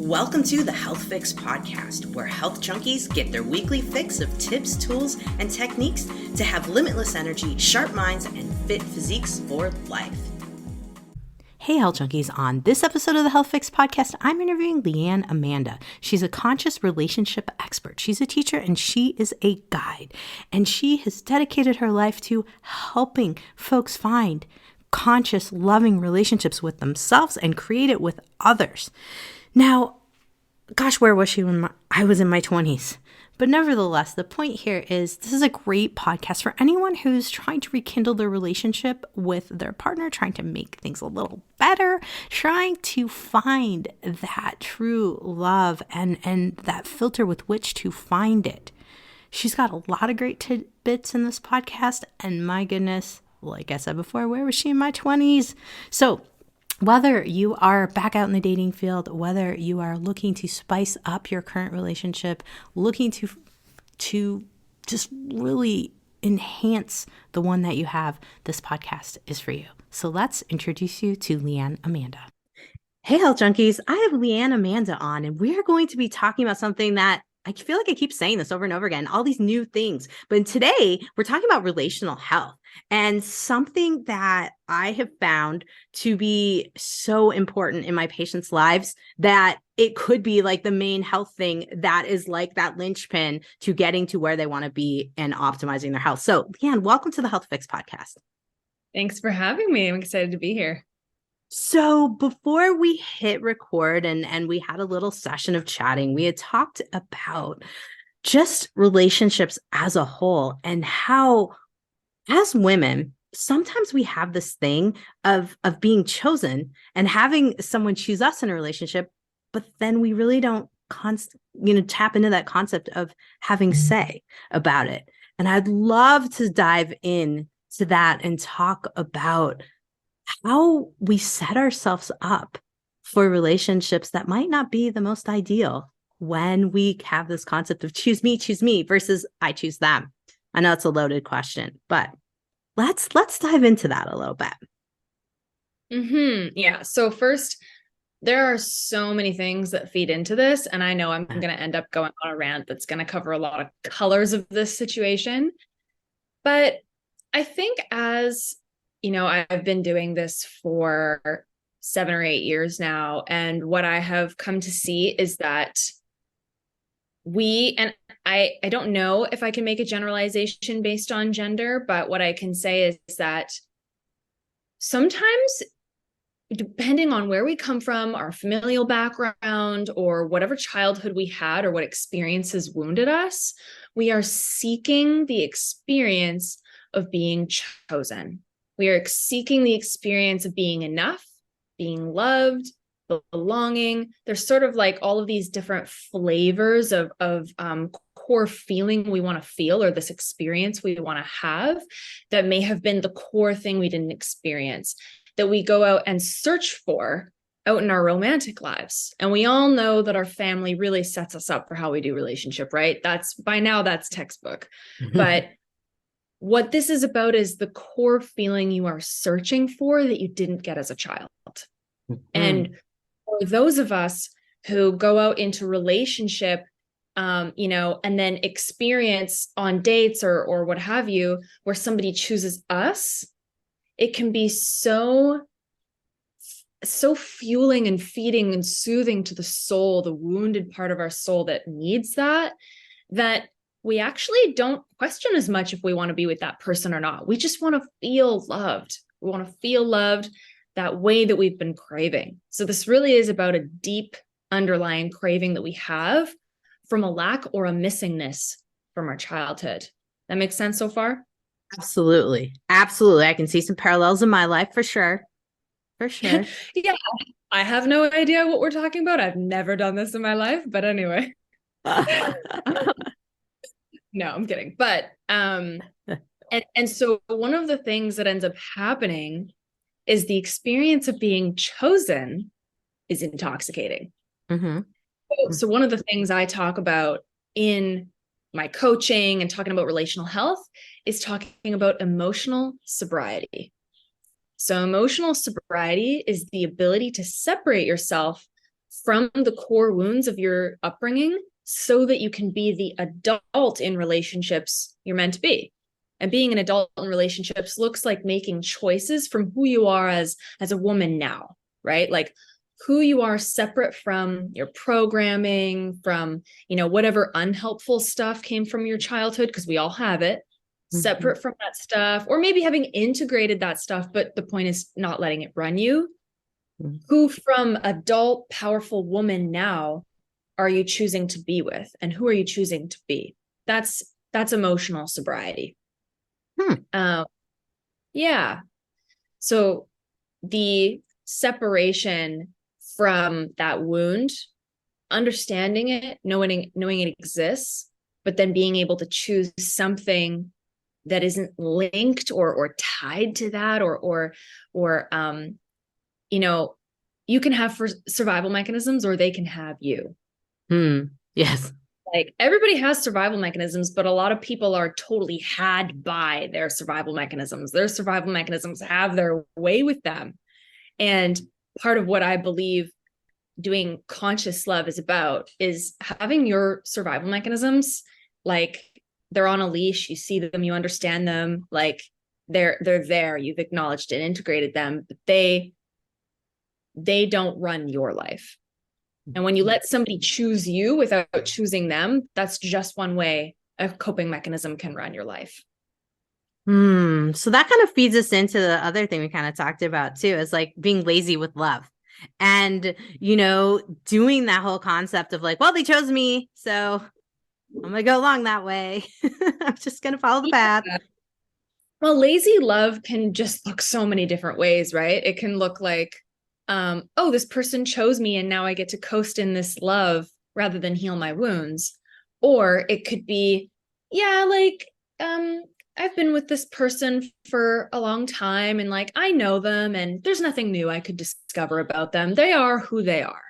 Welcome to the Health Fix podcast, where health junkies get their weekly fix of tips, tools, and techniques to have limitless energy, sharp minds, and fit physiques for life. Hey, health junkies. On this episode of the Health Fix podcast, I'm interviewing Leanne Amanda. She's a conscious relationship expert. She's a teacher and she is a guide. And she has dedicated her life to helping folks find conscious, loving relationships with themselves and create it with others. Now, gosh, where was she when I was in my 20s? But nevertheless, the point here is this is a great podcast for anyone who's trying to rekindle their relationship with their partner, trying to make things a little better, trying to find that true love and that filter with which to find it. She's got a lot of great tidbits in this podcast, and my goodness, like I said before, where was she in my 20s? So whether you are back out in the dating field, whether you are looking to spice up your current relationship, looking to just really enhance the one that you have, this podcast is for you. So let's introduce you to Leanne Amanda. Hey, health junkies. I have Leanne Amanda on, and we are going to be talking about something that I feel like I keep saying this over and over again, all these new things. But today we're talking about relational health and something that I have found to be so important in my patients' lives that it could be like the main health thing that is like that linchpin to getting to where they want to be and optimizing their health. So, Leanne, welcome to the Health Fix podcast. Thanks for having me. I'm excited to be here. So before we hit record and we had a little session of chatting, we had talked about just relationships as a whole and how, as women, sometimes we have this thing of being chosen and having someone choose us in a relationship, but then we really don't tap into that concept of having say about it. And I'd love to dive in to that and talk about how we set ourselves up for relationships that might not be the most ideal when we have this concept of choose me versus I choose them. I know it's a loaded question, but let's dive into that a little bit. Yeah. So first, there are so many things that feed into this, and I know I'm going to end up going on a rant that's going to cover a lot of colors of this situation. But I think as you know, I've been doing this for 7 or 8 years now. And what I have come to see is that I don't know if I can make a generalization based on gender, but what I can say is that sometimes, depending on where we come from, our familial background, or whatever childhood we had, or what experiences wounded us, we are seeking the experience of being chosen. We are seeking the experience of being enough, being loved, belonging. There's sort of like all of these different flavors of core feeling we want to feel, or this experience we want to have that may have been the core thing we didn't experience, that we go out and search for out in our romantic lives. And we all know that our family really sets us up for how we do relationship, right? That's textbook. But what this is about is the core feeling you are searching for that you didn't get as a child. And for those of us who go out into relationship, and then experience on dates or what have you, where somebody chooses us, it can be so fueling and feeding and soothing to the soul, the wounded part of our soul that needs that we actually don't question as much if we want to be with that person or not. We just want to feel loved. We want to feel loved that way that we've been craving. So this really is about a deep underlying craving that we have from a lack or a missingness from our childhood. That makes sense so far? Absolutely. Absolutely. I can see some parallels in my life for sure. For sure. Yeah. I have no idea what we're talking about. I've never done this in my life, but anyway. No, I'm kidding. But, and so one of the things that ends up happening is the experience of being chosen is intoxicating. So one of the things I talk about in my coaching and talking about relational health is talking about emotional sobriety. So emotional sobriety is the ability to separate yourself from the core wounds of your upbringing so that you can be the adult in relationships you're meant to be. And being an adult in relationships looks like making choices from who you are as a woman now, right? Like who you are separate from your programming, from, whatever unhelpful stuff came from your childhood, because we all have it, separate from that stuff, or maybe having integrated that stuff, but the point is not letting it run you. Who from adult, powerful woman now are you choosing to be with, and who are you choosing to be? That's emotional sobriety. Yeah. So the separation from that wound, understanding it, knowing it exists, but then being able to choose something that isn't linked or tied to that, or you can have for survival mechanisms, or they can have you. Yes. Like everybody has survival mechanisms, but a lot of people are totally had by their survival mechanisms. Their survival mechanisms have their way with them. And part of what I believe doing conscious love is about is having your survival mechanisms, like they're on a leash, you see them, you understand them, like they're there, you've acknowledged and integrated them, but they don't run your life. And when you let somebody choose you without choosing them, that's just one way a coping mechanism can run your life. So that kind of feeds us into the other thing we kind of talked about too, is like being lazy with love. And, doing that whole concept of like, well, they chose me, so I'm going to go along that way. I'm just going to follow the path. Well, lazy love can just look so many different ways, right? It can look like, oh, this person chose me and now I get to coast in this love rather than heal my wounds. Or it could be, yeah, like, I've been with this person for a long time and like, I know them and there's nothing new I could discover about them. They are who they are.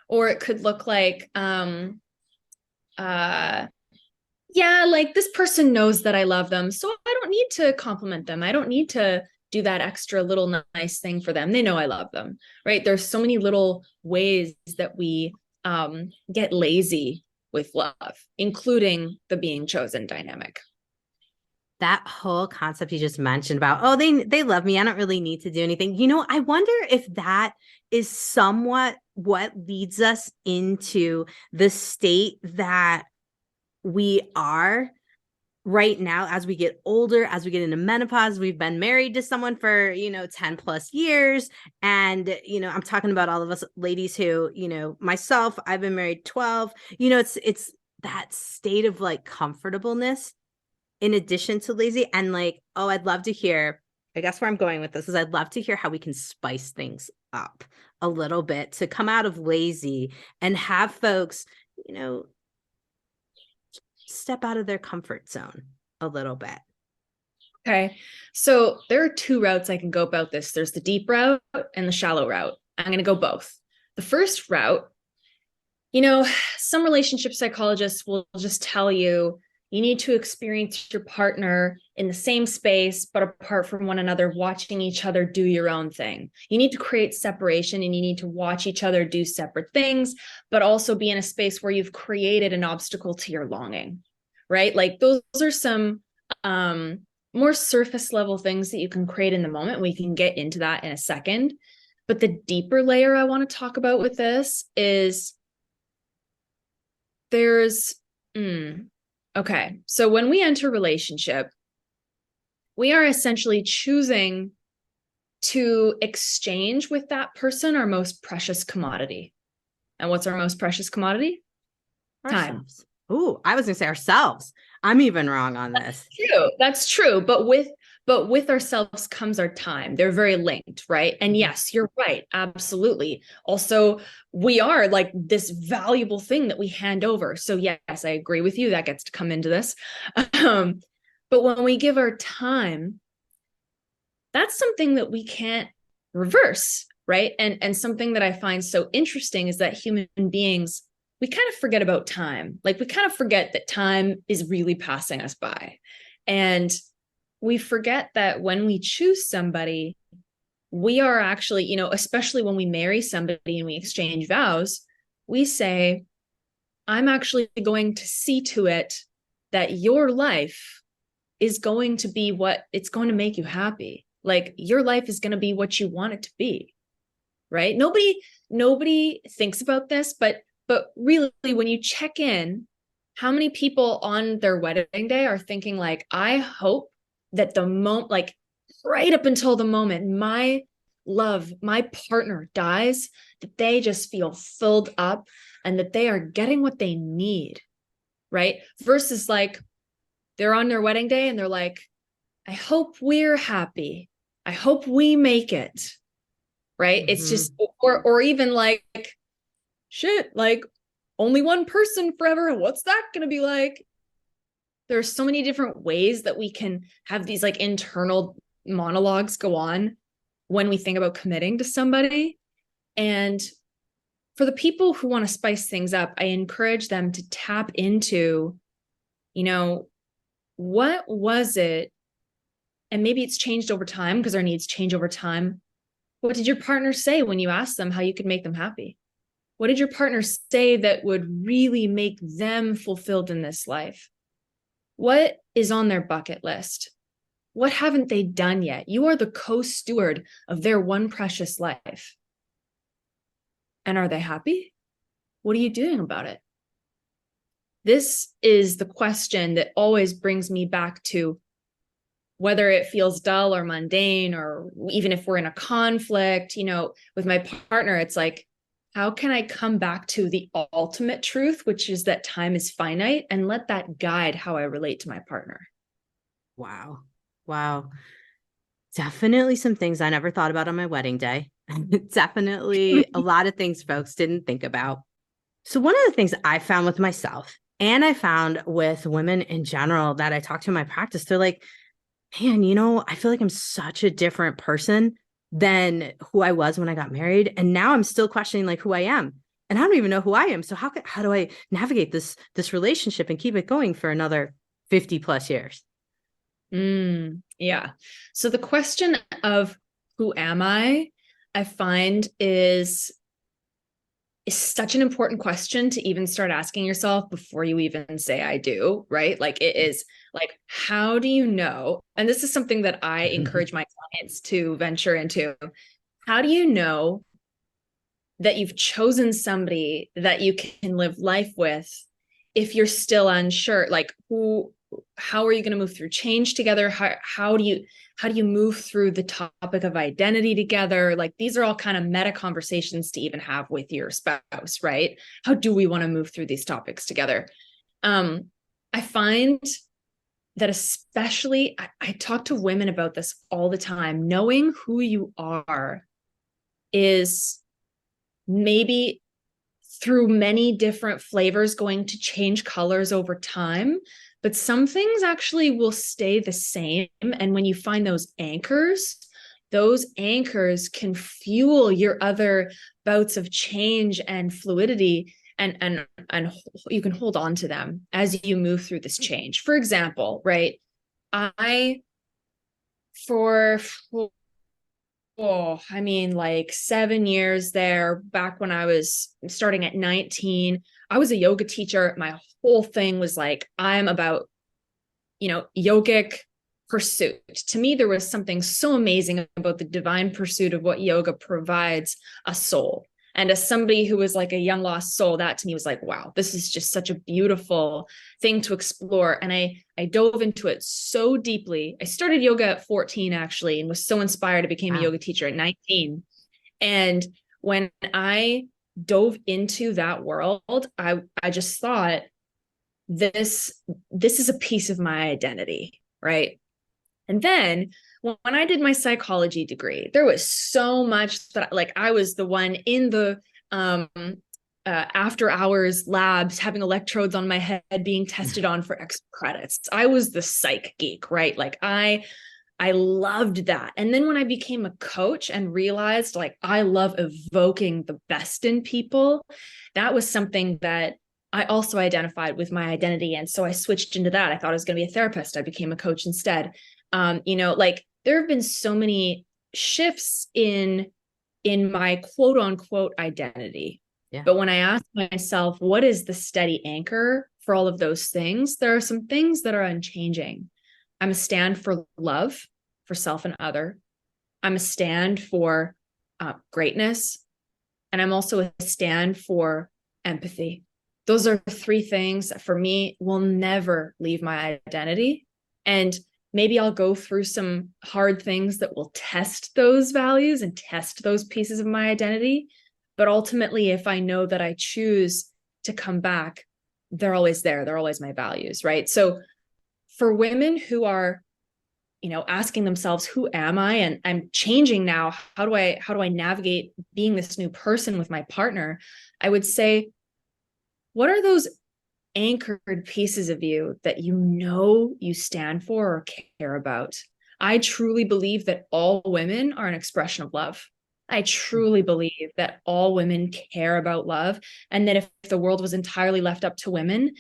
Or it could look like, yeah, like this person knows that I love them, so I don't need to compliment them. I don't need to do that extra little nice thing for them. They know I love them, right? There's so many little ways that we get lazy with love, including the being chosen dynamic. That whole concept you just mentioned about, oh, they love me, I don't really need to do anything. I wonder if that is somewhat what leads us into the state that we are right now as we get older, as we get into menopause. We've been married to someone for 10 plus years, and I'm talking about all of us ladies who, myself, I've been married 12. It's that state of like comfortableness in addition to lazy. And like, oh, I'd love to hear, I guess where I'm going with this is I'd love to hear how we can spice things up a little bit to come out of lazy and have folks step out of their comfort zone a little bit. Okay. So there are two routes I can go about this. There's the deep route and the shallow route. I'm going to go both. The first route, some relationship psychologists will just tell you need to experience your partner in the same space, but apart from one another, watching each other do your own thing. You need to create separation and you need to watch each other do separate things, but also be in a space where you've created an obstacle to your longing, right? Like those are some more surface level things that you can create in the moment. We can get into that in a second. But the deeper layer I want to talk about with this is okay. So when we enter a relationship, we are essentially choosing to exchange with that person our most precious commodity. And what's our most precious commodity? Ourselves. Time. Ooh, I was going to say ourselves. I'm even wrong on this. That's true. But with ourselves comes our time. They're very linked, right? And yes, you're right. Absolutely. Also, we are like this valuable thing that we hand over. So yes, I agree with you. That gets to come into this. But when we give our time, that's something that we can't reverse, right? And something that I find so interesting is that human beings, we kind of forget about time. Like we kind of forget that time is really passing us by. And we forget that when we choose somebody, we are actually, especially when we marry somebody and we exchange vows, we say, I'm actually going to see to it that your life is going to be what it's going to make you happy. Like your life is going to be what you want it to be. Right? Nobody thinks about this, but really when you check in, how many people on their wedding day are thinking like, I hope that the moment, like right up until the moment my partner dies, that they just feel filled up and that they are getting what they need, right? Versus like they're on their wedding day and they're like, I hope we're happy. I hope we make it. Right. It's just, or even like, shit, like only one person forever. What's that going to be like? There's so many different ways that we can have these like internal monologues go on when we think about committing to somebody. And for the people who want to spice things up, I encourage them to tap into, what was it? And maybe it's changed over time because our needs change over time. What did your partner say when you asked them how you could make them happy? What did your partner say that would really make them fulfilled in this life? What is on their bucket list? What haven't they done yet? You are the co-steward of their one precious life. And are they happy? What are you doing about it? This is the question that always brings me back to whether it feels dull or mundane, or even if we're in a conflict, with my partner, it's like, how can I come back to the ultimate truth, which is that time is finite, and let that guide how I relate to my partner? Wow. Definitely some things I never thought about on my wedding day. Definitely a lot of things folks didn't think about. So one of the things I found with myself, and I found with women in general that I talk to in my practice, they're like, man, I feel like I'm such a different person than who I was when I got married. And now I'm still questioning like who I am. And I don't even know who I am. So how do I navigate this relationship and keep it going for another 50 plus years? Yeah. So the question of who am I find is such an important question to even start asking yourself before you even say I do, right? Like it is like, how do you know? And this is something that I encourage my clients to venture into. How do you know that you've chosen somebody that you can live life with if you're still unsure? Like how are you going to move through change together? How do you move through the topic of identity together? Like these are all kind of meta conversations to even have with your spouse, right? How do we want to move through these topics together? I find that especially, I talk to women about this all the time. Knowing who you are is maybe through many different flavors going to change colors over time, but some things actually will stay the same. And when you find those anchors can fuel your other bouts of change and fluidity, and you can hold on to them as you move through this change. For example, right? Like 7 years there, back when I was starting at 19, I was a yoga teacher. My whole thing was like, I'm about, yogic pursuit. To me, there was something so amazing about the divine pursuit of what yoga provides a soul. And as somebody who was like a young lost soul, that to me was like, wow, this is just such a beautiful thing to explore. And I dove into it so deeply. I started yoga at 14 actually, and was so inspired. I became a yoga teacher at 19. And when I dove into that world, I just thought, this is a piece of my identity, right? And then when I did my psychology degree, there was so much that like I was the one in the after hours labs having electrodes on my head being tested on for extra credits. I was the psych geek, right? Like I loved that. And then when I became a coach and realized like I love evoking the best in people, that was something that I also identified with my identity. And so I switched into that. I thought I was going to be a therapist. I became a coach instead. Like there have been so many shifts in my quote unquote identity. Yeah. But when I ask myself, what is the steady anchor for all of those things? There are some things that are unchanging. I'm a stand for love for self and other. I'm a stand for greatness. And I'm also a stand for empathy. Those are three things that for me will never leave my identity. And maybe I'll go through some hard things that will test those values and test those pieces of my identity. But ultimately, if I know that I choose to come back, they're always there. They're always my values, right? So for women who are, asking themselves, who am I? And I'm changing now. How do I navigate being this new person with my partner? I would say, what are those anchored pieces of you that you stand for or care about? I truly believe that all women are an expression of love. I truly believe that all women care about love, and that if the world was entirely left up to women,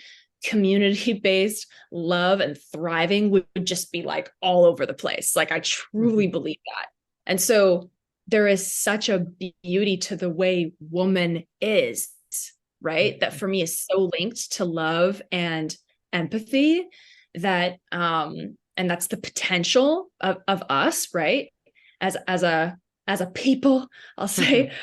community-based love and thriving would just be like all over the place. Like I truly believe that. And so there is such a beauty to the way woman is, right? That for me is so linked to love and empathy that and that's the potential of us, right? As a people, I'll say,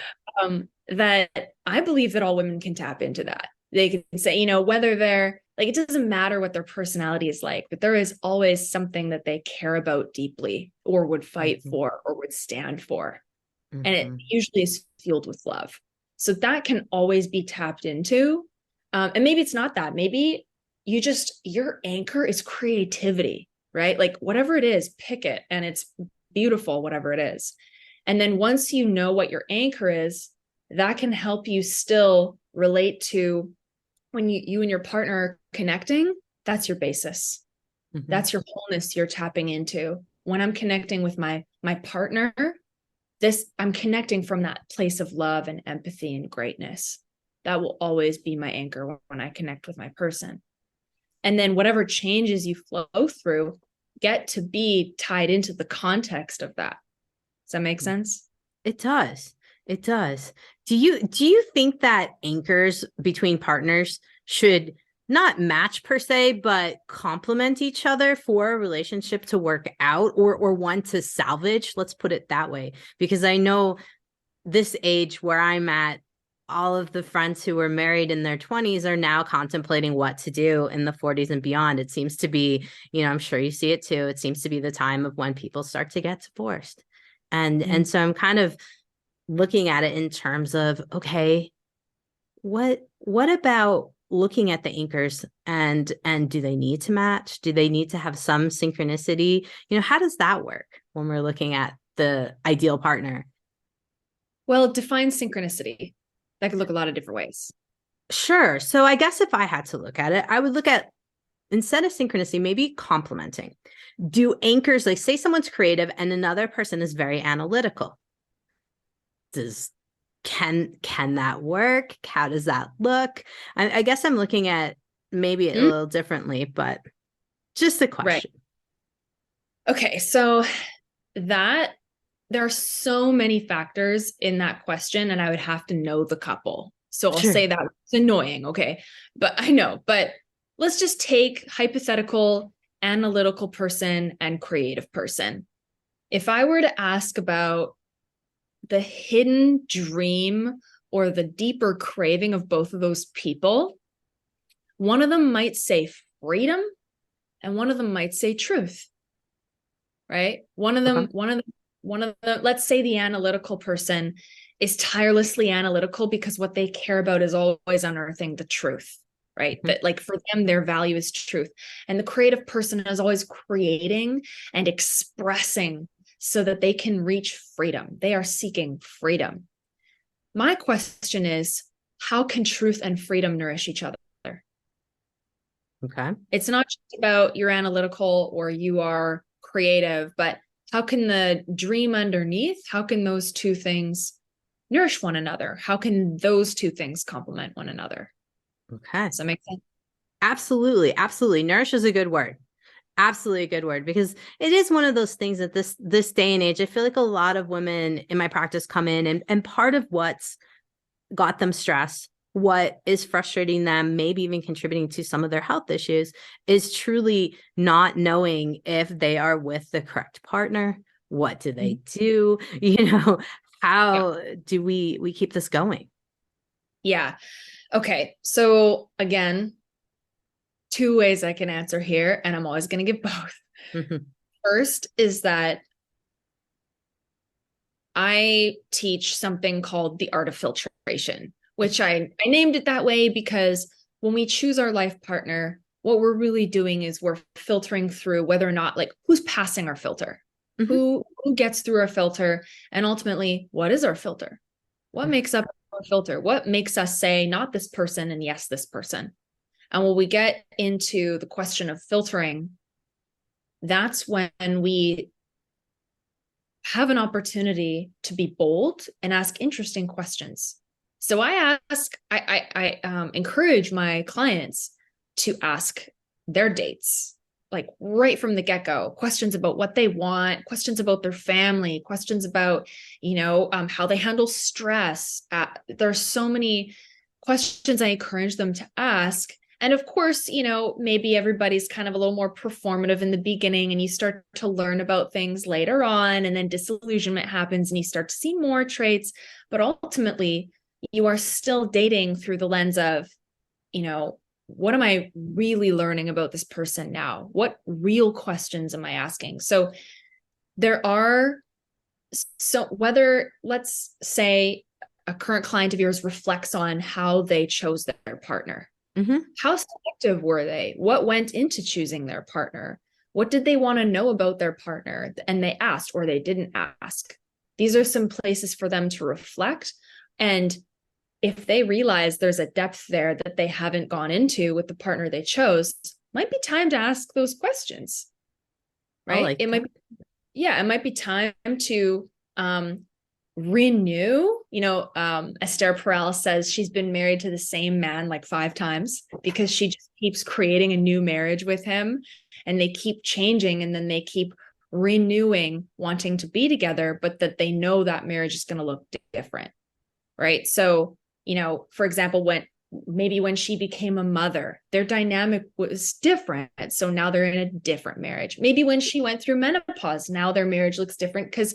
that I believe that all women can tap into that. They can say, whether they're like, it doesn't matter what their personality is like, but there is always something that they care about deeply or would fight for or would stand for. And it usually is fueled with love. So that can always be tapped into. And maybe it's not that. Maybe your anchor is creativity, right? Like whatever it is, pick it and it's beautiful, whatever it is. And then once you know what your anchor is, that can help you still relate to when you and your partner are connecting. That's your basis. That's your wholeness you're tapping into. When I'm connecting with my partner, I'm connecting from that place of love and empathy and greatness. That will always be my anchor when I connect with my person. And then whatever changes you flow through get to be tied into the context of that. Does that make sense? It does. It does. Do you think that anchors between partners should not match per se, but complement each other for a relationship to work out or one to salvage? Let's put it that way. Because I know this age where I'm at, all of the friends who were married in their 20s are now contemplating what to do in the 40s and beyond. It seems to be, I'm sure you see it too. It seems to be the time of when people start to get divorced. And so I'm kind of looking at it in terms of, okay, what about looking at the anchors and do they need to match? Do they need to have some synchronicity? How does that work when we're looking at the ideal partner? Well, define synchronicity. That could look a lot of different ways. Sure. So I guess if I had to look at it, I would look at, instead of synchronicity, maybe complementing. Do anchors, like say someone's creative and another person is very analytical. Can that work? How does that look? I guess I'm looking at maybe it a little differently, but just a question. Right. Okay. So there are so many factors in that question, and I would have to know the couple. So I'll say that it's annoying. Okay. But I know, but let's just take hypothetical analytical person and creative person. If I were to ask about the hidden dream or the deeper craving of both of those people, one of them might say freedom and one of them might say truth, right? One of them, let's say the analytical person is tirelessly analytical because what they care about is always unearthing the truth, right? That like for them, their value is truth. And the creative person is always creating and expressing so that they can reach freedom. They are seeking freedom. My question is, how can truth and freedom nourish each other? Okay. It's not just about you're analytical or you are creative, but how can the dream underneath, how can those two things nourish one another? How can those two things complement one another? Okay. Does that make sense? Absolutely. Absolutely. Nourish is a good word. Absolutely a good word, because it is one of those things that this day and age, I feel like a lot of women in my practice come in, and part of what's got them stressed, what is frustrating them, maybe even contributing to some of their health issues, is truly not knowing if they are with the correct partner. What do they do? How do we keep this going? Yeah. Okay. So again, two ways I can answer here, and I'm always going to give both. Mhm. First is that I teach something called the art of filtration, which I named it that way because when we choose our life partner, what we're really doing is we're filtering through whether or not, like, who's passing our filter, who gets through our filter, and ultimately, what is our filter? What makes up our filter? What makes us say not this person and yes, this person? And when we get into the question of filtering, that's when we have an opportunity to be bold and ask interesting questions. So I encourage my clients to ask their dates, like right from the get-go, questions about what they want, questions about their family, questions about, how they handle stress. There's so many questions I encourage them to ask. And of course, maybe everybody's kind of a little more performative in the beginning, and you start to learn about things later on, and then disillusionment happens and you start to see more traits. But ultimately, you are still dating through the lens of, what am I really learning about this person now? What real questions am I asking? So whether, let's say, a current client of yours reflects on how they chose their partner. How selective were they? What went into choosing their partner? What did they want to know about their partner? And they asked, or they didn't ask. These are some places for them to reflect. And if they realize there's a depth there that they haven't gone into with the partner they chose, might be time to ask those questions, right? It might be time to renew. Esther Perel says she's been married to the same man like 5 times because she just keeps creating a new marriage with him, and they keep changing, and then they keep renewing, wanting to be together, but that they know that marriage is going to look different, right? So, for example, when she became a mother, their dynamic was different. So now they're in a different marriage. Maybe when she went through menopause, now their marriage looks different because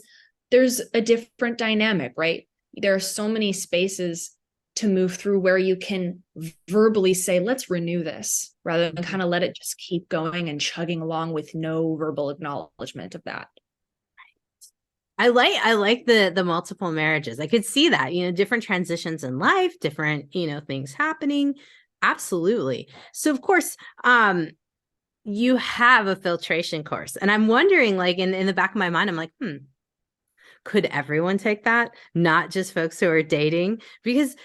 there's a different dynamic, right? There are so many spaces to move through where you can verbally say, let's renew this, rather than kind of let it just keep going and chugging along with no verbal acknowledgement of that. I like the multiple marriages. I could see that, different transitions in life, different, things happening. Absolutely. So of course, you have a filtration course, and I'm wondering, like, in the back of my mind, I'm like, could everyone take that? Not just folks who are dating? Because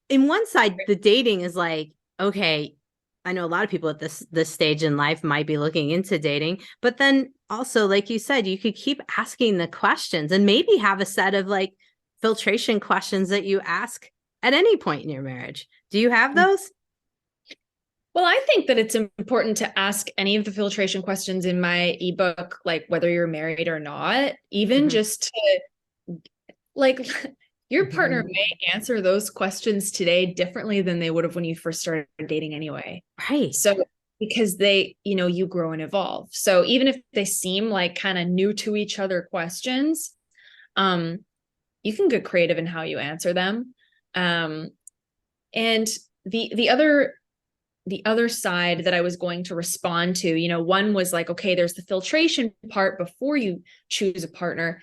in one side, the dating is like, okay, I know a lot of people at this stage in life might be looking into dating, but then also, like you said, you could keep asking the questions and maybe have a set of like filtration questions that you ask at any point in your marriage. Do you have those? Well, I think that it's important to ask any of the filtration questions in my ebook, like whether you're married or not, even just to, like, your partner may answer those questions today differently than they would have when you first started dating anyway. Right. So because they, you grow and evolve. So even if they seem like kind of new to each other questions, you can get creative in how you answer them. And the other side that I was going to respond to, one was like, okay, there's the filtration part before you choose a partner.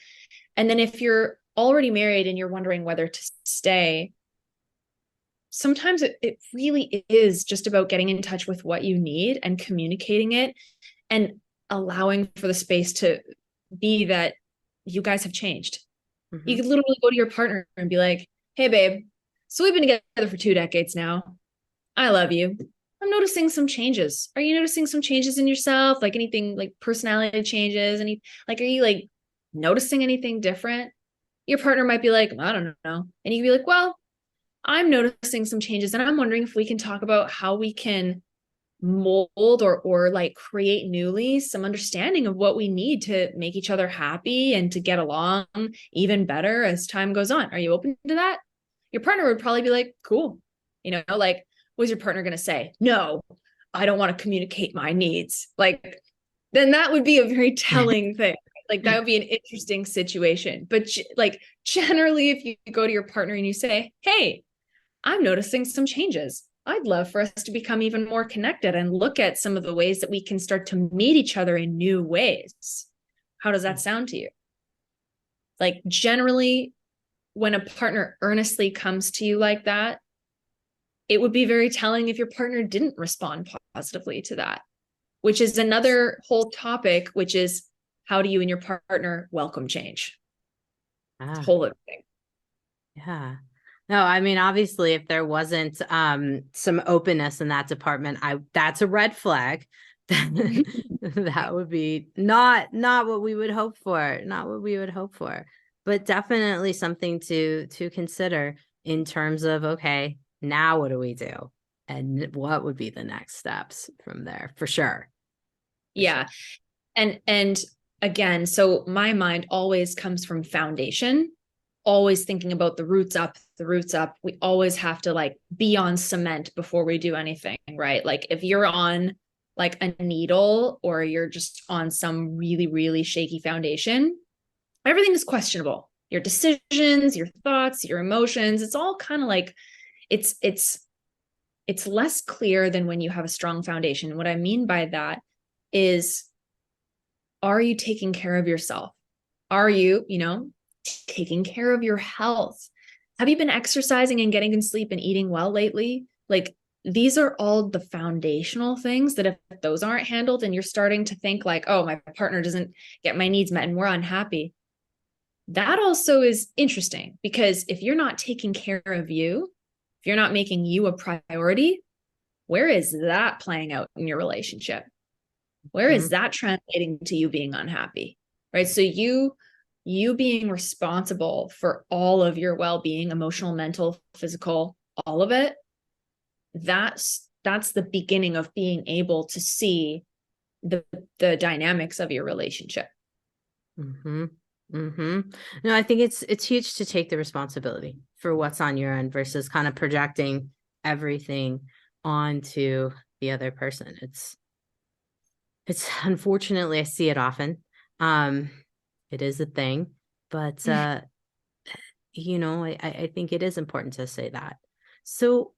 And then if you're already married and you're wondering whether to stay, sometimes it really is just about getting in touch with what you need and communicating it and allowing for the space to be that you guys have changed. You could literally go to your partner and be like, hey, babe, so we've been together for 2 decades now. I love you. I'm noticing some changes. Are you noticing some changes in yourself? Like anything, like personality changes? Are you like noticing anything different? Your partner might be like, I don't know. And you can be like, well, I'm noticing some changes, and I'm wondering if we can talk about how we can mold or like create newly some understanding of what we need to make each other happy and to get along even better as time goes on. Are you open to that? Your partner would probably be like, cool. Like, what's your partner going to say? No, I don't want to communicate my needs. Like, then that would be a very telling thing. Like, that would be an interesting situation. But like, generally, if you go to your partner and you say, hey, I'm noticing some changes. I'd love for us to become even more connected and look at some of the ways that we can start to meet each other in new ways. How does that sound to you? Like, generally, when a partner earnestly comes to you like that, it would be very telling if your partner didn't respond positively to that, which is another whole topic, which is how do you and your partner welcome change? Whole other thing. Yeah. No, I mean, obviously, if there wasn't some openness in that department, that's a red flag. That would be not what we would hope for, not what we would hope for, but definitely something to consider in terms of, okay, now what do we do? And what would be the next steps from there, for sure. Yeah. And again, so my mind always comes from foundation, always thinking about the roots up. We always have to like be on cement before we do anything, right? Like if you're on like a needle or you're just on some really, really shaky foundation, everything is questionable. Your decisions, your thoughts, your emotions, it's all kind of like it's less clear than when you have a strong foundation. What I mean by that is, are you taking care of yourself? Are you, taking care of your health? Have you been exercising and getting good sleep and eating well lately? Like, these are all the foundational things that if those aren't handled and you're starting to think like, oh, my partner doesn't get my needs met and we're unhappy, that also is interesting, because if you're not taking care of you, if you're not making you a priority, where is that playing out in your relationship? Where is that translating to you being unhappy? Right? So you being responsible for all of your well-being, emotional, mental, physical, all of it, that's the beginning of being able to see the dynamics of your relationship. No, I think it's huge to take the responsibility for what's on your end versus kind of projecting everything onto the other person. It's unfortunately, I see it often. It is a thing, but I think it is important to say that. So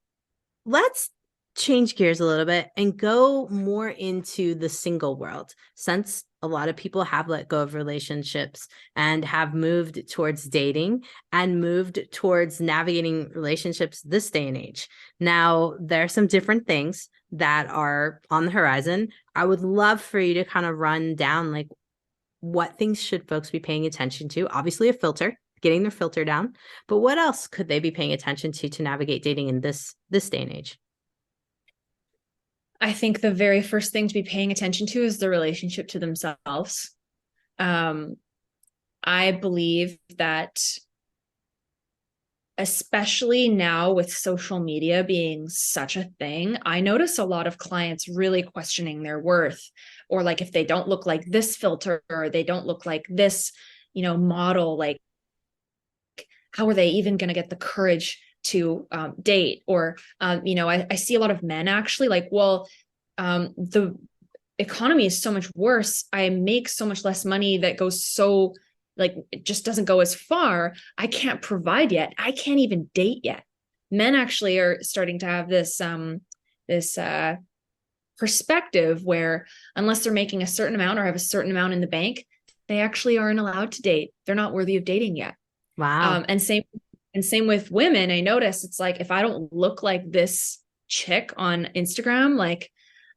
let's change gears a little bit and go more into the single world, since a lot of people have let go of relationships and have moved towards dating and moved towards navigating relationships this day and age. Now, there are some different things that are on the horizon. I would love for you to kind of run down like what things should folks be paying attention to? Obviously, a filter, getting their filter down, but what else could they be paying attention to navigate dating in this day and age? I think the very first thing to be paying attention to is the relationship to themselves. I believe that, especially now with social media being such a thing, I notice a lot of clients really questioning their worth, or like if they don't look like this filter or they don't look like this, model, like how are they even going to get the courage to date? Or, I see a lot of men actually like, well, the economy is so much worse. I make so much less money that goes so like, it just doesn't go as far. I can't provide yet. I can't even date yet. Men actually are starting to have this perspective where unless they're making a certain amount or have a certain amount in the bank, they actually aren't allowed to date. They're not worthy of dating yet. Wow. And same with women. I notice it's like, if I don't look like this chick on Instagram, like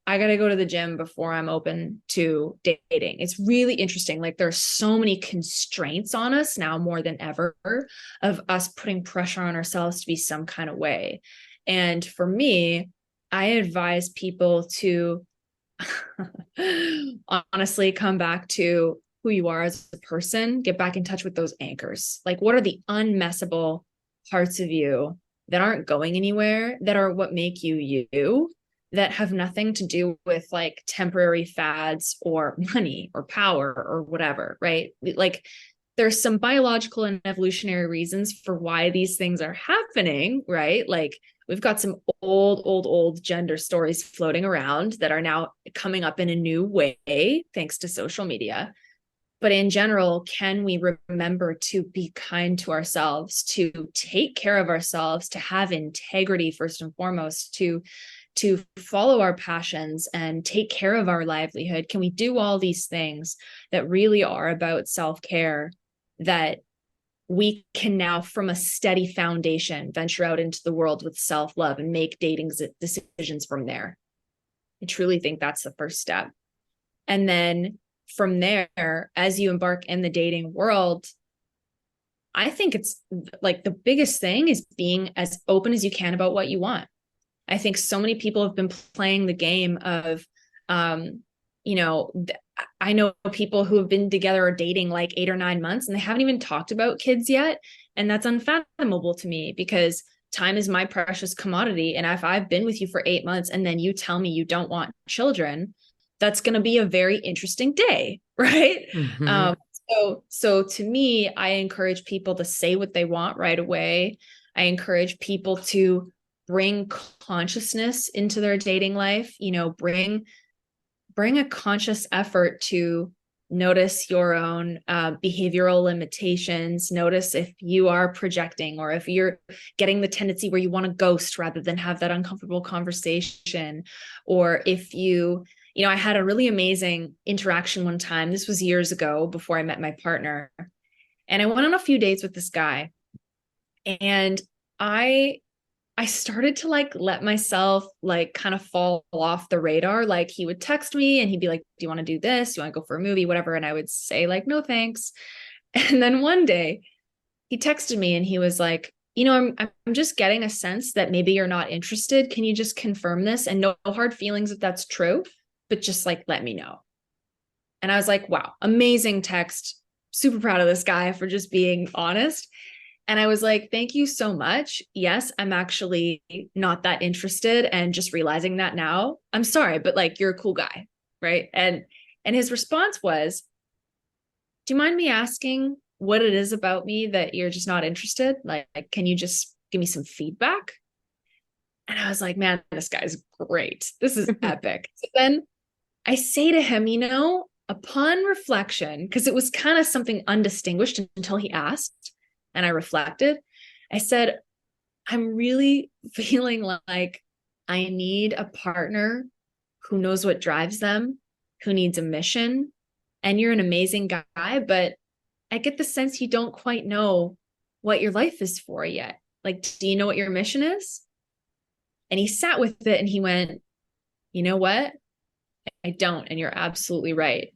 I got to go to the gym before I'm open to dating. It's really interesting. Like there's so many constraints on us now more than ever of us putting pressure on ourselves to be some kind of way. And for me, I advise people to honestly come back to who you are as a person, get back in touch with those anchors. Like, what are the unmessable parts of you that aren't going anywhere, that are what make you you? that have nothing to do with like temporary fads or money or power or whatever, right? Like there's some biological and evolutionary reasons for why these things are happening, right? Like we've got some old gender stories floating around that are now coming up in a new way, thanks to social media. But in general, can we remember to be kind to ourselves, to take care of ourselves, to have integrity first and foremost, to follow our passions and take care of our livelihood? Can we do all these things that really are about self-care, that we can now, from a steady foundation, venture out into the world with self-love and make dating decisions from there? I truly think that's the first step. And then from there, as you embark in the dating world, I think it's like the biggest thing is being as open as you can about what you want. I think so many people have been playing the game of, you know, I know people who have been together or dating like 8 or 9 months and they haven't even talked about kids yet. And that's unfathomable to me, because time is my precious commodity. And if I've been with you for 8 months and then you tell me you don't want children, that's going to be a very interesting day, right? Mm-hmm. So to me, I encourage people to say what they want right away. I encourage people to bring consciousness into their dating life, you know, bring a conscious effort to notice your own behavioral limitations. Notice if you are projecting, or if you're getting the tendency where you want to ghost rather than have that uncomfortable conversation. Or if you know, I had a really amazing interaction one time. This was years ago before I met my partner. And I went on a few dates with this guy. And I started to like let myself like kind of fall off the radar. Like he would text me and he'd be like, do you want to do this? Do you want to go for a movie? Whatever. And I would say like, no, thanks. And then one day he texted me and he was like, you know, I'm just getting a sense that maybe you're not interested. Can you just confirm this? And no hard feelings if that's true, but just like, let me know. And I was like, wow, amazing text. Super proud of this guy for just being honest. And I was like, thank you so much. Yes, I'm actually not that interested. And just realizing that now, I'm sorry, but like, you're a cool guy. Right. And his response was, do you mind me asking what it is about me that you're just not interested? Like, can you just give me some feedback? And I was like, man, this guy's great. This is epic. So then I say to him, you know, upon reflection, because it was kind of something undistinguished until he asked, and I reflected, I said, I'm really feeling like I need a partner who knows what drives them, who needs a mission. And you're an amazing guy, but I get the sense you don't quite know what your life is for yet. Like, do you know what your mission is? And he sat with it and he went, you know what? I don't. And you're absolutely right.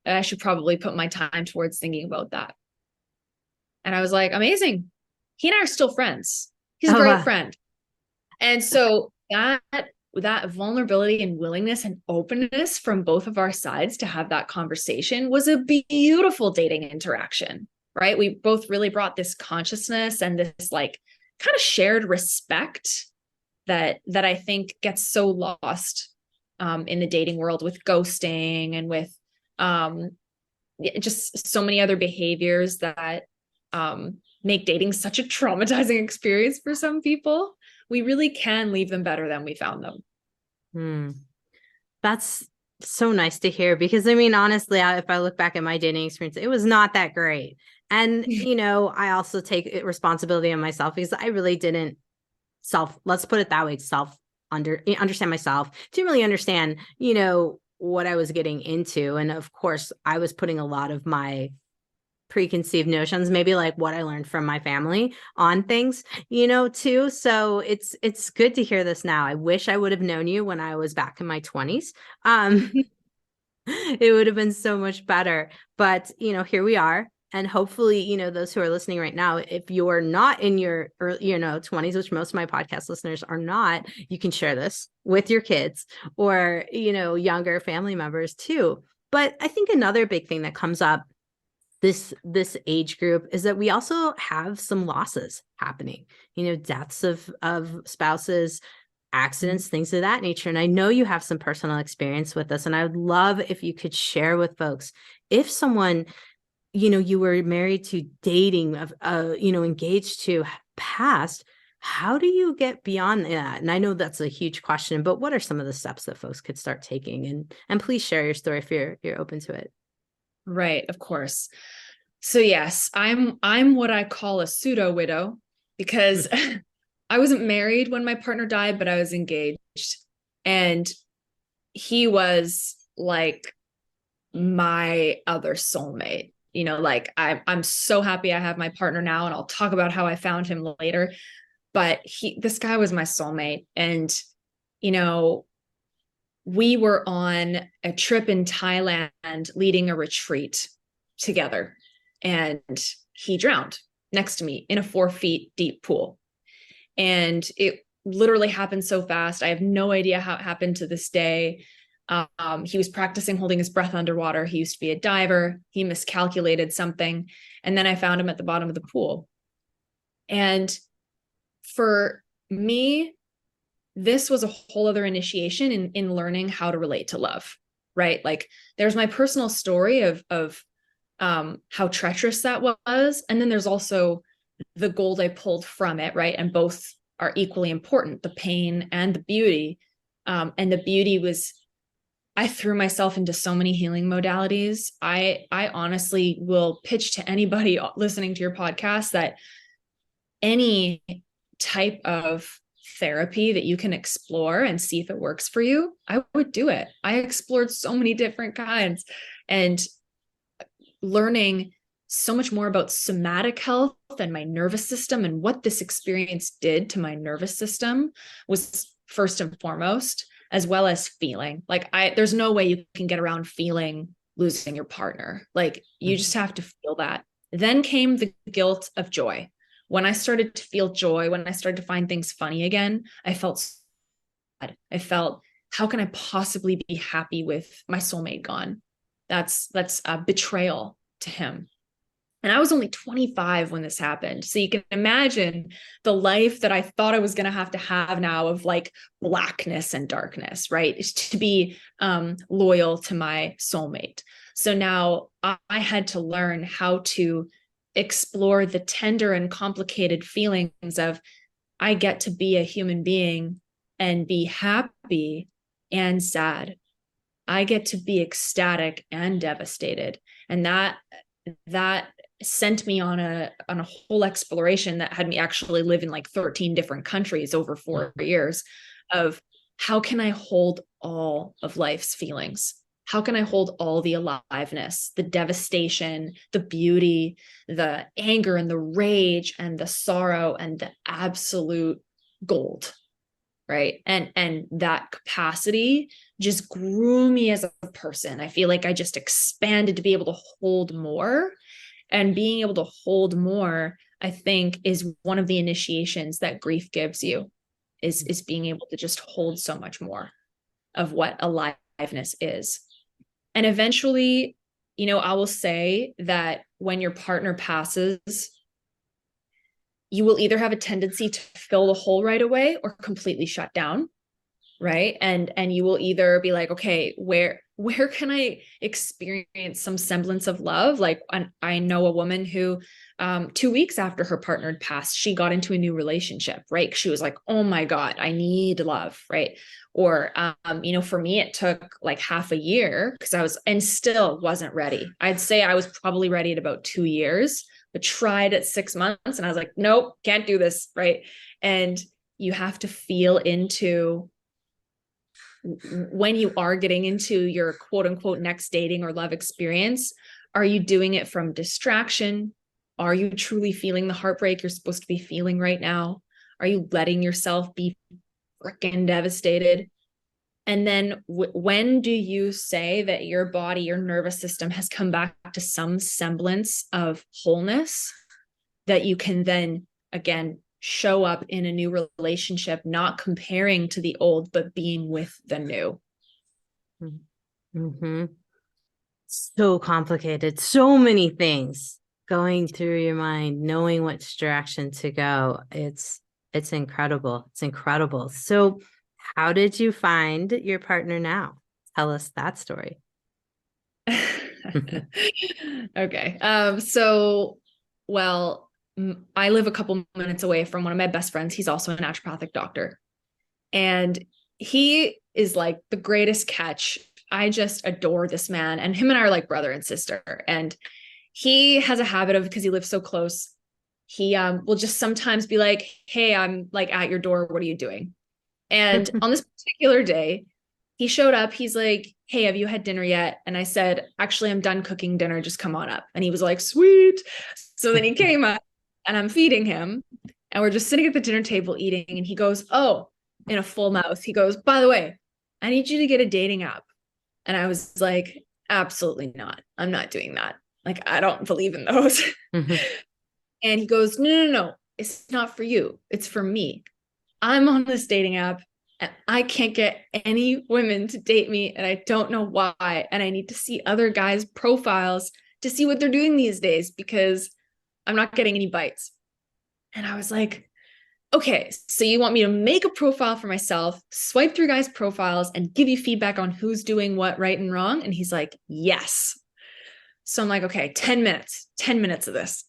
I should probably put my time towards thinking about that. And I was like, amazing. He and I are still friends. He's a great friend. And so that vulnerability and willingness and openness from both of our sides to have that conversation was a beautiful dating interaction, right? We both really brought this consciousness and this like kind of shared respect that I think gets so lost in the dating world with ghosting and with just so many other behaviors that make dating such a traumatizing experience for some people. We really can leave them better than we found them. That's so nice to hear, because I mean, honestly, if I look back at my dating experience, it was not that great. And, you know, I also take responsibility on myself because I really didn't let's put it that way, understand myself, to really understand, you know, what I was getting into. And of course, I was putting a lot of my preconceived notions, maybe like what I learned from my family on things, you know, too. So it's good to hear this now. I wish I would have known you when I was back in my 20s. It would have been so much better. But, you know, here we are. And hopefully, you know, those who are listening right now, if you're not in your early, 20s, which most of my podcast listeners are not, you can share this with your kids or, you know, younger family members too. But I think another big thing that comes up this age group is that we also have some losses happening, you know, deaths of spouses, accidents, things of that nature. And I know you have some personal experience with this, and I would love if you could share with folks, if someone, you were married to, dating, engaged to, passed, how do you get beyond that? And I know that's a huge question, but what are some of the steps that folks could start taking? And please share your story if you're open to it. Right, of course. So yes, I'm what I call a pseudo widow, because I wasn't married when my partner died, but I was engaged, and he was like my other soulmate. Like I'm so happy I have my partner now, and I'll talk about how I found him later. But this guy was my soulmate, and we were on a trip in Thailand leading a retreat together, and he drowned next to me in a 4 feet deep pool. And it literally happened so fast. I have no idea how it happened to this day. He was practicing holding his breath underwater. He used to be a diver. He miscalculated something. And then I found him at the bottom of the pool. And for me, this was a whole other initiation in learning how to relate to love, right? Like there's my personal story of how treacherous that was. And then there's also the gold I pulled from it, right? And both are equally important, the pain and the beauty. And the beauty was, I threw myself into so many healing modalities. I honestly will pitch to anybody listening to your podcast that any type of therapy that you can explore and see if it works for you, I would do it. I explored so many different kinds, and learning so much more about somatic health and my nervous system and what this experience did to my nervous system was first and foremost, as well as feeling. Like there's no way you can get around feeling losing your partner. Like you just have to feel that. Then came the guilt of joy. When I started to feel joy, when I started to find things funny again, I felt sad. I felt, how can I possibly be happy with my soulmate gone? That's a betrayal to him. And I was only 25 when this happened. So you can imagine the life that I thought I was going to have now of like blackness and darkness, right? Is to be loyal to my soulmate. So now I had to learn how to explore the tender and complicated feelings of, I get to be a human being and be happy and sad. I get to be ecstatic and devastated. And that sent me on a whole exploration that had me actually live in like 13 different countries over 4 years of, how can I hold all of life's feelings? How can I hold all the aliveness, the devastation, the beauty, the anger and the rage and the sorrow and the absolute gold, right? And that capacity just grew me as a person. I feel like I just expanded to be able to hold more. And being able to hold more, I think, is one of the initiations that grief gives you, is being able to just hold so much more of what aliveness is. And eventually, I will say that when your partner passes, you will either have a tendency to fill the hole right away or completely shut down, right? And you will either be like, okay, where can I experience some semblance of love? Like I know a woman who 2 weeks after her partner had passed, she got into a new relationship, right? She was like, oh my God, I need love, right? Or, for me, it took like half a year because and still wasn't ready. I'd say I was probably ready at about 2 years, but tried at 6 months. And I was like, nope, can't do this, right? And you have to feel into, when you are getting into your quote unquote next dating or love experience, are you doing it from distraction? Are you truly feeling the heartbreak you're supposed to be feeling right now? Are you letting yourself be freaking devastated? And then when do you say that your body, your nervous system has come back to some semblance of wholeness that you can then, again, show up in a new relationship, not comparing to the old, but being with the new? Mm-hmm. So complicated, so many things going through your mind, knowing which direction to go. It's incredible. It's incredible. So How did you find your partner now? Tell us that story. Okay. So, well, I live a couple minutes away from one of my best friends. He's also a naturopathic doctor. And he is like the greatest catch. I just adore this man. And him and I are like brother and sister. And he has a habit of, because he lives so close, he will just sometimes be like, hey, I'm like at your door. What are you doing? And on this particular day, he showed up. He's like, hey, have you had dinner yet? And I said, actually, I'm done cooking dinner. Just come on up. And he was like, sweet. So then he came up and I'm feeding him. And we're just sitting at the dinner table eating. And he goes, oh, in a full mouth, he goes, by the way, I need you to get a dating app. And I was like, absolutely not. I'm not doing that. Like, I don't believe in those. Mhm. And he goes, no. It's not for you. It's for me. I'm on this dating app and I can't get any women to date me. And I don't know why. And I need to see other guys' profiles to see what they're doing these days because I'm not getting any bites. And I was like, okay, so you want me to make a profile for myself, swipe through guys' profiles, and give you feedback on who's doing what right and wrong? And he's like, yes. So I'm like, okay, 10 minutes of this.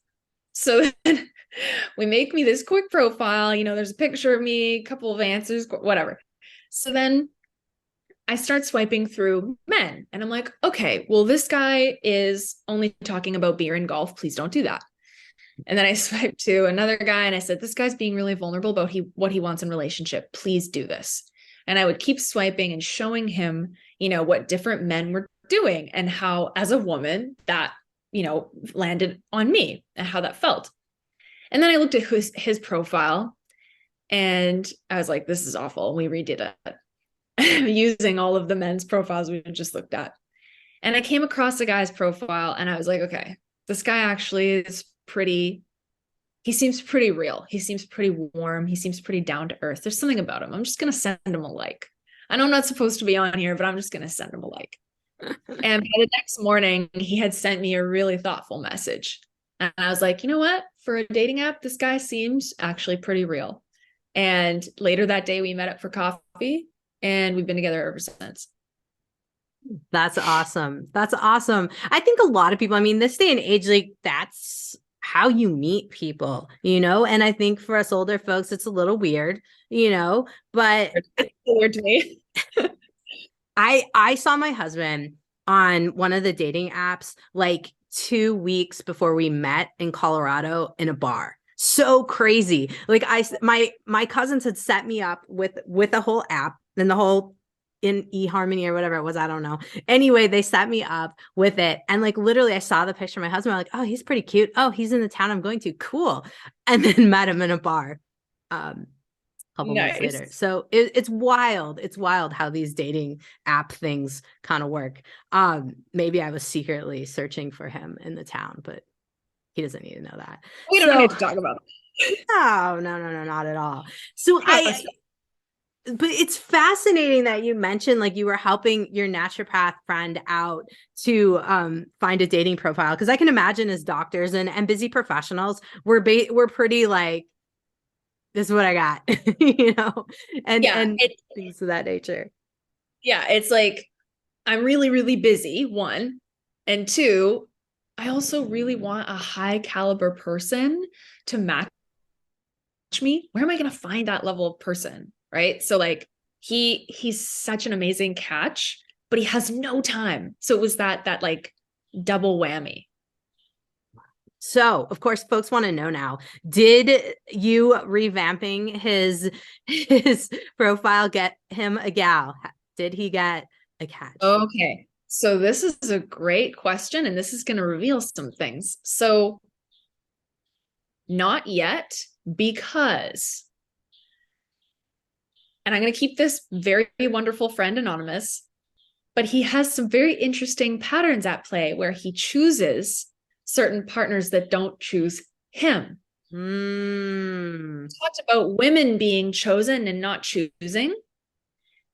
So then we make me this quick profile. There's a picture of me, a couple of answers, whatever. So then I start swiping through men and I'm like, okay, well, this guy is only talking about beer and golf. Please don't do that. And then I swiped to another guy and I said, this guy's being really vulnerable about what he wants in relationship. Please do this. And I would keep swiping and showing him, what different men were doing and how, as a woman, that, landed on me and how that felt. And then I looked at his profile and I was like, this is awful. We redid it using all of the men's profiles we just looked at. And I came across a guy's profile and I was like, okay, this guy actually is he seems pretty real. He seems pretty warm. He seems pretty down to earth. There's something about him. I'm just going to send him a like. I know I'm not supposed to be on here, but I'm just going to send him a like. And by the next morning, he had sent me a really thoughtful message. And I was like, you know what? For a dating app, this guy seems actually pretty real. And later that day, we met up for coffee and we've been together ever since. That's awesome. That's awesome. I think a lot of people, this day and age, like that's how you meet people, and I think for us older folks, it's a little weird, but it's weird to me. I saw my husband on one of the dating apps like 2 weeks before we met in Colorado in a bar. So crazy. Like my cousins had set me up with the whole app and the whole in eHarmony or whatever it was. I don't know. Anyway, they set me up with it. And like, literally I saw the picture of my husband. I'm like, oh, he's pretty cute. Oh, he's in the town I'm going to. Cool. And then met him in a bar. Couple months later. So it's wild. It's wild how these dating app things kind of work. Maybe I was secretly searching for him in the town, but he doesn't need to know that. We don't need to talk about it. No, not at all. So but it's fascinating that you mentioned like you were helping your naturopath friend out to find a dating profile. Cause I can imagine as doctors and busy professionals, we're pretty like, this is what I got, and things of that nature. Yeah. It's like, I'm really, really busy, one, and two, I also really want a high caliber person to match me. Where am I going to find that level of person? Right. So like he's such an amazing catch, but he has no time. So it was that like double whammy. So, of course, folks want to know now, did you revamping his profile get him a gal? Did he get a catch? Okay. So this is a great question, and this is going to reveal some things. So not yet, because, and I'm going to keep this very wonderful friend anonymous, but he has some very interesting patterns at play where he chooses certain partners that don't choose him. Talked about women being chosen and not choosing.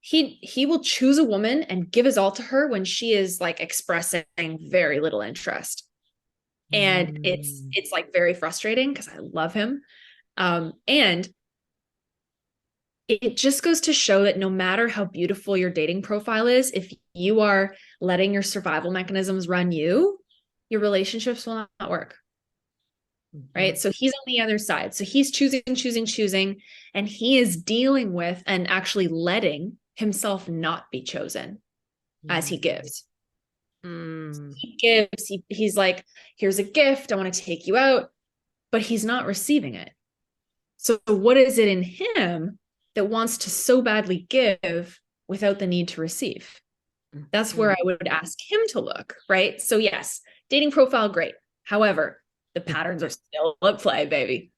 He will choose a woman and give his all to her when she is like expressing very little interest. And it's like very frustrating because I love him. And it just goes to show that no matter how beautiful your dating profile is, if you are letting your survival mechanisms run you, your relationships will not work. Right. So he's on the other side. So he's choosing, and he is dealing with and actually letting himself not be chosen as he gives. He gives, he's like, here's a gift. I want to take you out, but he's not receiving it. So what is it in him that wants to so badly give without the need to receive? That's where I would ask him to look. Right. So yes, dating profile, great. However, the patterns are still at play, baby.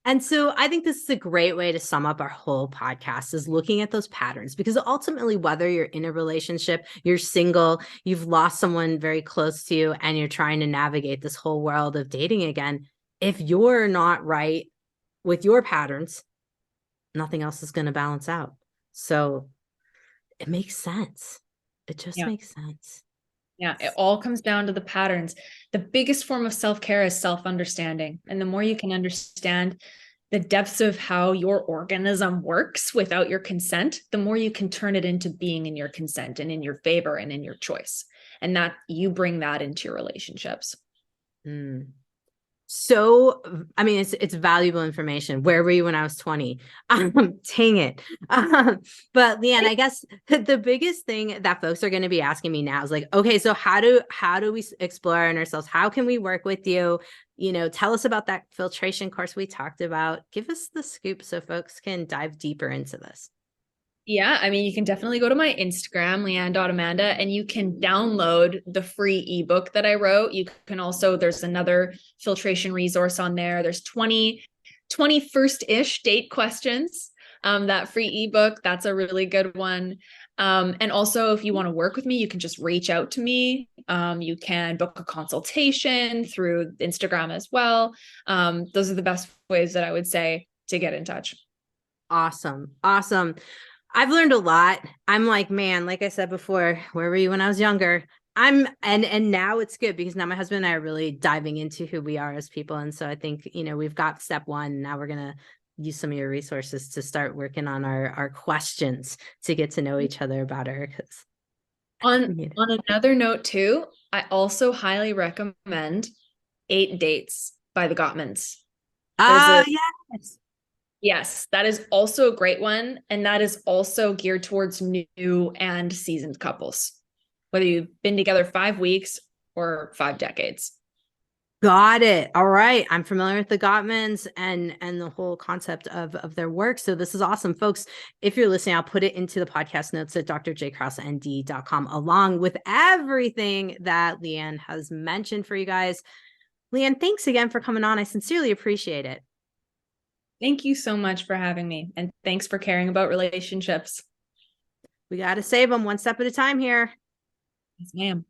And so I think this is a great way to sum up our whole podcast, is looking at those patterns, because ultimately, whether you're in a relationship, you're single, you've lost someone very close to you, and you're trying to navigate this whole world of dating again, if you're not right with your patterns, nothing else is going to balance out. So it makes sense. It just makes sense. Yeah, it all comes down to the patterns. The biggest form of self-care is self-understanding. And the more you can understand the depths of how your organism works without your consent, the more you can turn it into being in your consent and in your favor and in your choice. And that you bring that into your relationships. So, I mean, it's valuable information. Where were you when I was 20? Dang it. But Leanne, I guess the biggest thing that folks are going to be asking me now is like, okay, so how do we explore in ourselves? How can we work with you? You know, tell us about that filtration course we talked about. Give us the scoop so folks can dive deeper into this. Yeah, I mean, you can definitely go to my Instagram, leanne.amanda, and you can download the free ebook that I wrote. You can also, there's another filtration resource on there. There's 20 first-ish date questions. That free ebook, that's a really good one. And also, if you want to work with me, you can just reach out to me. You can book a consultation through Instagram as well. Those are the best ways that I would say to get in touch. Awesome. I've learned a lot. I'm like, man, like I said before, where were you when I was younger? And now it's good because now my husband and I are really diving into who we are as people. And so I think, you know, we've got step one. Now we're going to use some of your resources to start working on our questions to get to know each other better. On another note too, I also highly recommend 8 Dates by the Gottmans. Yes. Yes, that is also a great one. And that is also geared towards new and seasoned couples, whether you've been together 5 weeks or 5 decades. Got it. All right. I'm familiar with the Gottmans and the whole concept of their work. So this is awesome. Folks, if you're listening, I'll put it into the podcast notes at drjkrausend.com along with everything that Leanne has mentioned for you guys. Leanne, thanks again for coming on. I sincerely appreciate it. Thank you so much for having me. And thanks for caring about relationships. We got to save them one step at a time here. Yes, ma'am.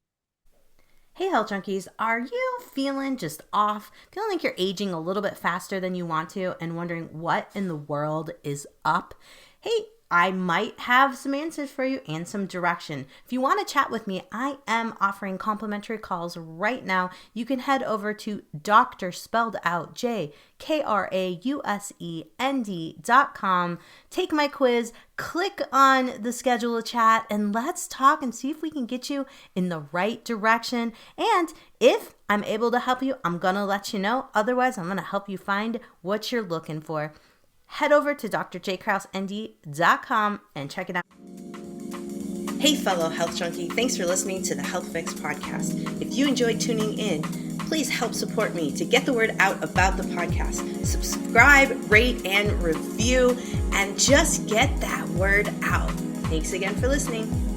Hey, Health Junkies, are you feeling just off? Feeling like you're aging a little bit faster than you want to and wondering what in the world is up? Hey, I might have some answers for you and some direction. If you want to chat with me, I am offering complimentary calls right now. You can head over to Dr. spelled out JKRAUSEND.com. Take my quiz, click on the schedule a chat, and let's talk and see if we can get you in the right direction. And if I'm able to help you, I'm going to let you know. Otherwise, I'm going to help you find what you're looking for. Head over to drjkrausend.com and check it out. Hey, fellow health junkie, thanks for listening to the Health Fix podcast. If you enjoyed tuning in, please help support me to get the word out about the podcast. Subscribe, rate, and review, and just get that word out. Thanks again for listening.